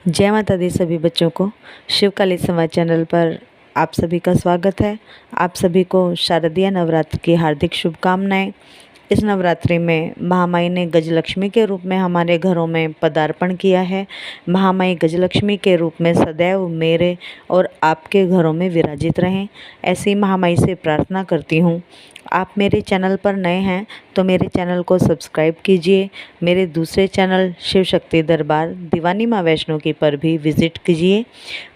जय माता दी सभी बच्चों को। शिवकाली संवाद चैनल पर आप सभी का स्वागत है। आप सभी को शारदीय नवरात्र की हार्दिक शुभकामनाएं। इस नवरात्रि में महामाई ने गजलक्ष्मी के रूप में हमारे घरों में पदार्पण किया है। महामाई गजलक्ष्मी के रूप में सदैव मेरे और आपके घरों में विराजित रहें, ऐसी महामाई से प्रार्थना करती हूँ। आप मेरे चैनल पर नए हैं तो मेरे चैनल को सब्सक्राइब कीजिए। मेरे दूसरे चैनल शिव शक्ति दरबार दीवानी माँ वैष्णो की पर भी विज़िट कीजिए।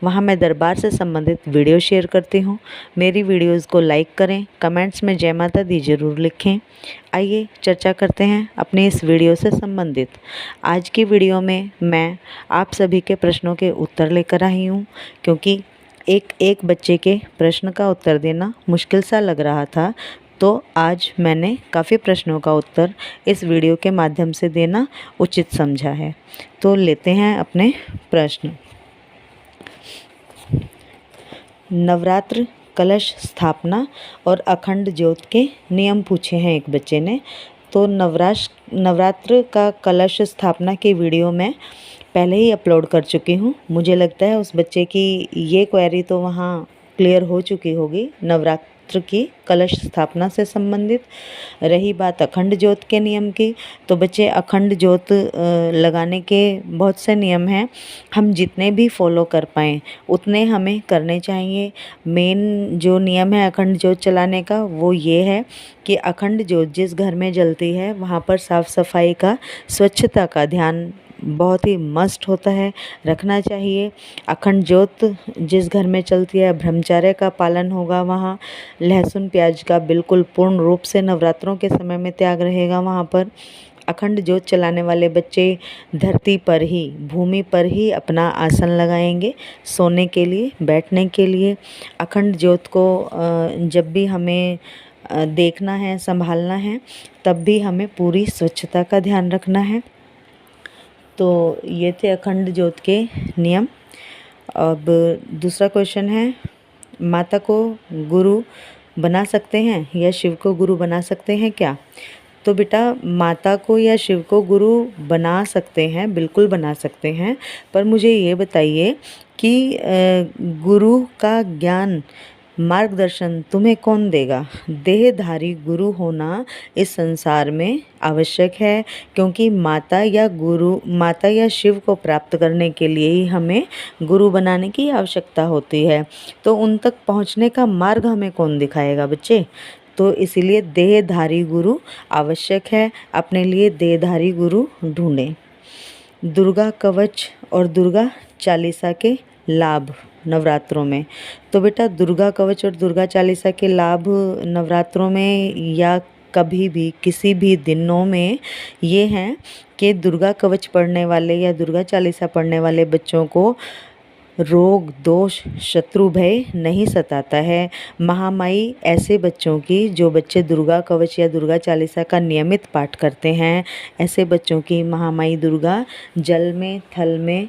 वहाँ मैं दरबार से संबंधित वीडियो शेयर करती हूँ। मेरी वीडियोज़ को लाइक करें, कमेंट्स में जय माता दी ज़रूर लिखें। आइए चर्चा करते हैं अपने इस वीडियो से संबंधित। आज की वीडियो में मैं आप सभी के प्रश्नों के उत्तर लेकर आई हूँ, क्योंकि एक बच्चे के प्रश्न का उत्तर देना मुश्किल सा लग रहा था, तो आज मैंने काफ़ी प्रश्नों का उत्तर इस वीडियो के माध्यम से देना उचित समझा है। तो लेते हैं अपने प्रश्न। नवरात्र कलश स्थापना और अखंड ज्योत के नियम पूछे हैं एक बच्चे ने। तो नवरात्र का कलश स्थापना की वीडियो मैं पहले ही अपलोड कर चुकी हूँ। मुझे लगता है उस बच्चे की ये क्वेरी तो वहाँ क्लियर हो चुकी होगी नवरात्र की कलश स्थापना से संबंधित। रही बात अखंड ज्योत के नियम की, तो बच्चे अखंड ज्योत लगाने के बहुत से नियम हैं। हम जितने भी फॉलो कर पाएँ उतने हमें करने चाहिए। मेन जो नियम है अखंड ज्योत चलाने का वो ये है कि अखंड ज्योत जिस घर में जलती है वहाँ पर साफ़ सफाई का, स्वच्छता का ध्यान बहुत ही मस्ट होता है, रखना चाहिए। अखंड ज्योत जिस घर में चलती है ब्रह्मचर्य का पालन होगा, वहाँ लहसुन प्याज का बिल्कुल पूर्ण रूप से नवरात्रों के समय में त्याग रहेगा। वहाँ पर अखंड ज्योत चलाने वाले बच्चे धरती पर ही, भूमि पर ही अपना आसन लगाएंगे सोने के लिए, बैठने के लिए। अखंड ज्योत को जब भी हमें देखना है, संभालना है, तब भी हमें पूरी स्वच्छता का ध्यान रखना है। तो ये थे अखंड ज्योत के नियम। अब दूसरा क्वेश्चन है, माता को गुरु बना सकते हैं या शिव को गुरु बना सकते हैं क्या? तो बेटा, माता को या शिव को गुरु बना सकते हैं, बिल्कुल बना सकते हैं। पर मुझे ये बताइए कि गुरु का ज्ञान, मार्गदर्शन तुम्हें कौन देगा? देहधारी गुरु होना इस संसार में आवश्यक है, क्योंकि माता या शिव को प्राप्त करने के लिए ही हमें गुरु बनाने की आवश्यकता होती है। तो उन तक पहुंचने का मार्ग हमें कौन दिखाएगा बच्चे? तो इसीलिए देहधारी गुरु आवश्यक है। अपने लिए देहधारी गुरु ढूंढें। दुर्गा कवच और दुर्गा चालीसा के लाभ नवरात्रों में। तो बेटा, दुर्गा कवच और दुर्गा चालीसा के लाभ नवरात्रों में या कभी भी किसी भी दिनों में ये हैं कि दुर्गा कवच पढ़ने वाले या दुर्गा चालीसा पढ़ने वाले बच्चों को रोग, दोष, शत्रु भय नहीं सताता है। महामाई ऐसे बच्चों की, जो बच्चे दुर्गा कवच या दुर्गा चालीसा का नियमित पाठ करते हैं, ऐसे बच्चों की महामाई दुर्गा जल में, थल में,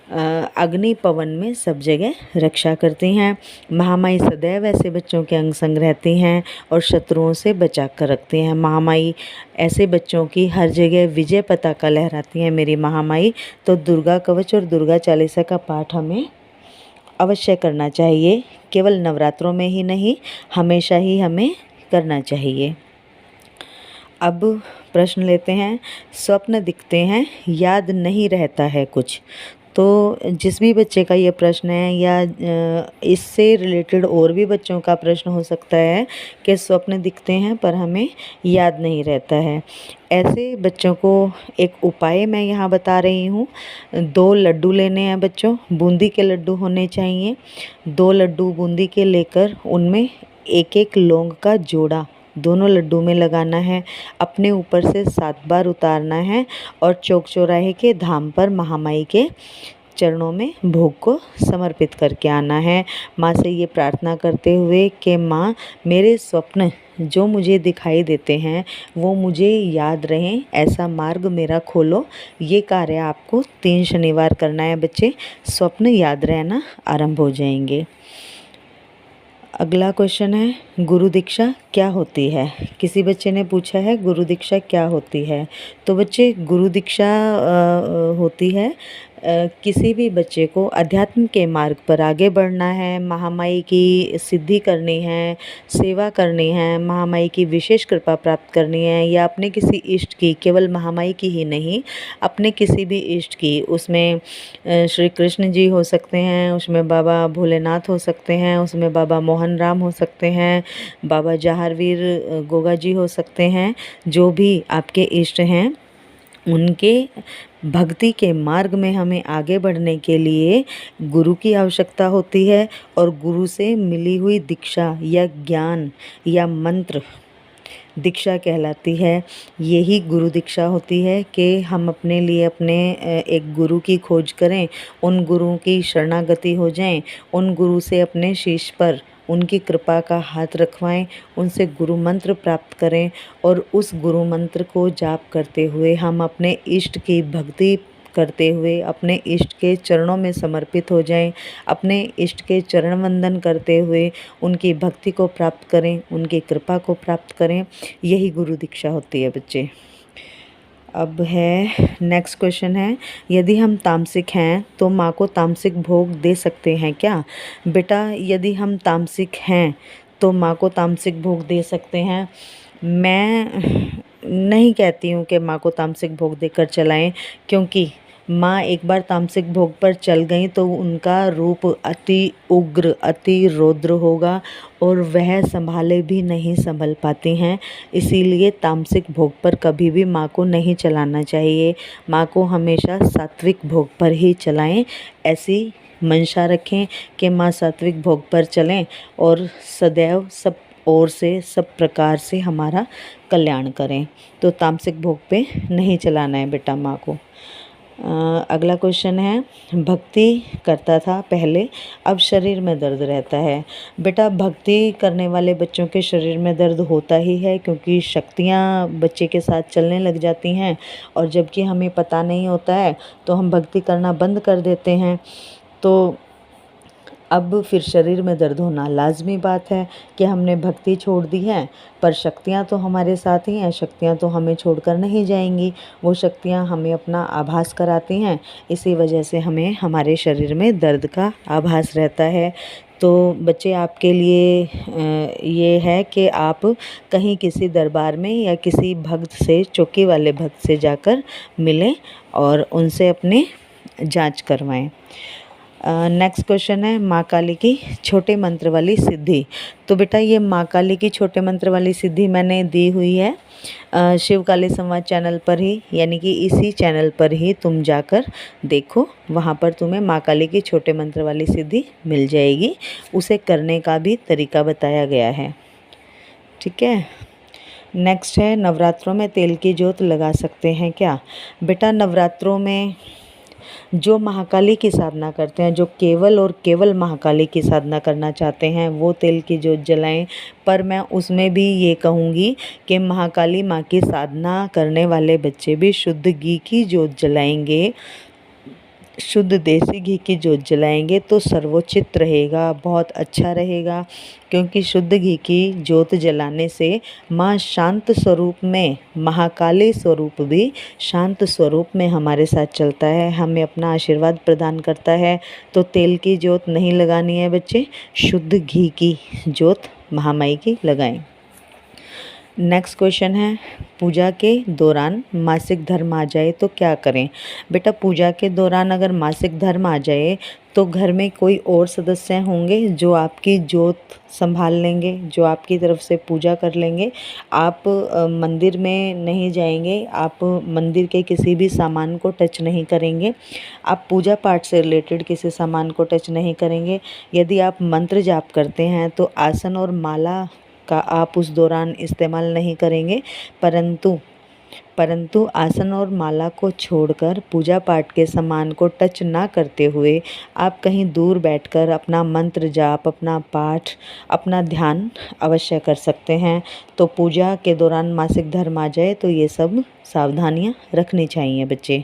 अग्नि पवन में सब जगह रक्षा करती हैं। महामाई सदैव ऐसे बच्चों के अंग संग रहती हैं और शत्रुओं से बचा कर रखती हैं। महामाई ऐसे बच्चों की हर जगह विजय पताका लहराती हैं मेरी महामाई। तो दुर्गा कवच और दुर्गा चालीसा का पाठ हमें अवश्य करना चाहिए। केवल नवरात्रों में ही नहीं, हमेशा ही हमें करना चाहिए। अब प्रश्न लेते हैं। स्वप्न दिखते हैं, याद नहीं रहता है कुछ। तो जिस भी बच्चे का ये प्रश्न है या इससे रिलेटेड और भी बच्चों का प्रश्न हो सकता है कि स्वप्न दिखते हैं पर हमें याद नहीं रहता है, ऐसे बच्चों को एक उपाय मैं यहाँ बता रही हूँ। 2 लड्डू लेने हैं बच्चों, बूंदी के लड्डू होने चाहिए। 2 लड्डू बूंदी के लेकर उनमें एक लौंग का जोड़ा दोनों लड्डू में लगाना है। अपने ऊपर से 7 बार उतारना है और चौक चौराहे के धाम पर महामाई के चरणों में भोग को समर्पित करके आना है। माँ से ये प्रार्थना करते हुए कि माँ, मेरे स्वप्न जो मुझे दिखाई देते हैं वो मुझे याद रहें, ऐसा मार्ग मेरा खोलो। ये कार्य आपको 3 शनिवार करना है बच्चे। स्वप्न याद रहना आरंभ हो जाएंगे। अगला क्वेश्चन है, गुरु दीक्षा क्या होती है? किसी बच्चे ने पूछा है गुरु दीक्षा क्या होती है? तो बच्चे गुरु दीक्षा होती है किसी भी बच्चे को अध्यात्म के मार्ग पर आगे बढ़ना है, महामाई की सिद्धि करनी है, सेवा करनी है, महामाई की विशेष कृपा प्राप्त करनी है, या अपने किसी इष्ट की, केवल महामाई की ही नहीं, अपने किसी भी इष्ट की, उसमें श्री कृष्ण जी हो सकते हैं, उसमें बाबा भोलेनाथ हो सकते हैं, उसमें बाबा मोहन राम हो सकते हैं, बाबा जहारवीर गोगा जी हो सकते हैं, जो भी आपके इष्ट हैं उनके भक्ति के मार्ग में हमें आगे बढ़ने के लिए गुरु की आवश्यकता होती है। और गुरु से मिली हुई दीक्षा या ज्ञान या मंत्र दीक्षा कहलाती है। यही गुरु दीक्षा होती है कि हम अपने लिए अपने एक गुरु की खोज करें, उन गुरुओं की शरणागति हो जाएं, उन गुरु से अपने शीश पर उनकी कृपा का हाथ रखवाएं, उनसे गुरु मंत्र प्राप्त करें और उस गुरु मंत्र को जाप करते हुए हम अपने इष्ट की भक्ति करते हुए अपने इष्ट के चरणों में समर्पित हो जाएं, अपने इष्ट के चरण वंदन करते हुए उनकी भक्ति को प्राप्त करें, उनकी कृपा को प्राप्त करें। यही गुरु दीक्षा होती है बच्चे। अब है नेक्स्ट क्वेश्चन है, यदि हम तामसिक हैं तो माँ को तामसिक भोग दे सकते हैं क्या? बेटा यदि हम तामसिक हैं तो माँ को तामसिक भोग दे सकते हैं। मैं नहीं कहती हूँ कि माँ को तामसिक भोग देकर चलाएं, क्योंकि माँ एक बार तामसिक भोग पर चल गई तो उनका रूप अति उग्र अति रौद्र होगा और वह संभाले भी नहीं संभल पाती हैं। इसीलिए तामसिक भोग पर कभी भी माँ को नहीं चलाना चाहिए। माँ को हमेशा सात्विक भोग पर ही चलाएं। ऐसी मंशा रखें कि माँ सात्विक भोग पर चलें और सदैव सब ओर से सब प्रकार से हमारा कल्याण करें। तो तामसिक भोग पे नहीं चलाना है बेटा माँ को। अगला क्वेश्चन है, भक्ति करता था पहले, अब शरीर में दर्द रहता है। बेटा भक्ति करने वाले बच्चों के शरीर में दर्द होता ही है, क्योंकि शक्तियाँ बच्चे के साथ चलने लग जाती हैं और जबकि हमें पता नहीं होता है तो हम भक्ति करना बंद कर देते हैं। तो अब फिर शरीर में दर्द होना लाजमी बात है कि हमने भक्ति छोड़ दी है, पर शक्तियाँ तो हमारे साथ ही हैं, शक्तियाँ तो हमें छोड़कर नहीं जाएंगी। वो शक्तियाँ हमें अपना आभास कराती हैं, इसी वजह से हमें हमारे शरीर में दर्द का आभास रहता है। तो बच्चे आपके लिए ये है कि आप कहीं किसी दरबार में या किसी भक्त से, चौकी वाले भक्त से जाकर मिलें और उनसे अपने जांच करवाएं। नेक्स्ट क्वेश्चन है, माँ काली की छोटे मंत्र वाली सिद्धि। तो बेटा ये माँ काली की छोटे मंत्र वाली सिद्धि मैंने दी हुई है शिव काली संवाद चैनल पर ही, यानी कि इसी चैनल पर ही तुम जाकर देखो, वहाँ पर तुम्हें माँ काली की छोटे मंत्र वाली सिद्धि मिल जाएगी। उसे करने का भी तरीका बताया गया है। ठीक है। नेक्स्ट है, नवरात्रों में तेल की ज्योत लगा सकते हैं क्या? बेटा नवरात्रों में जो महाकाली की साधना करते हैं, जो केवल और केवल महाकाली की साधना करना चाहते हैं, वो तेल की ज्योत जलाएं। पर मैं उसमें भी ये कहूँगी कि महाकाली माँ की साधना करने वाले बच्चे भी शुद्ध घी की ज्योत जलाएंगे, शुद्ध देसी घी की ज्योत जलाएंगे तो सर्वोचित रहेगा, बहुत अच्छा रहेगा। क्योंकि शुद्ध घी की ज्योत जलाने से माँ शांत स्वरूप में, महाकाली स्वरूप भी शांत स्वरूप में हमारे साथ चलता है, हमें अपना आशीर्वाद प्रदान करता है। तो तेल की ज्योत नहीं लगानी है बच्चे, शुद्ध घी की ज्योत महामाई की लगाएं। नेक्स्ट क्वेश्चन है, पूजा के दौरान मासिक धर्म आ जाए तो क्या करें? बेटा पूजा के दौरान अगर मासिक धर्म आ जाए तो घर में कोई और सदस्य होंगे जो आपकी ज्योत संभाल लेंगे, जो आपकी तरफ से पूजा कर लेंगे। आप मंदिर में नहीं जाएंगे, आप मंदिर के किसी भी सामान को टच नहीं करेंगे, आप पूजा पाठ से रिलेटेड किसी सामान को टच नहीं करेंगे। यदि आप मंत्र जाप करते हैं तो आसन और माला का आप उस दौरान इस्तेमाल नहीं करेंगे, परंतु आसन और माला को छोड़कर पूजा पाठ के सामान को टच ना करते हुए आप कहीं दूर बैठकर अपना मंत्र जाप, अपना पाठ, अपना ध्यान अवश्य कर सकते हैं। तो पूजा के दौरान मासिक धर्म आ जाए तो ये सब सावधानियां रखनी चाहिए बच्चे।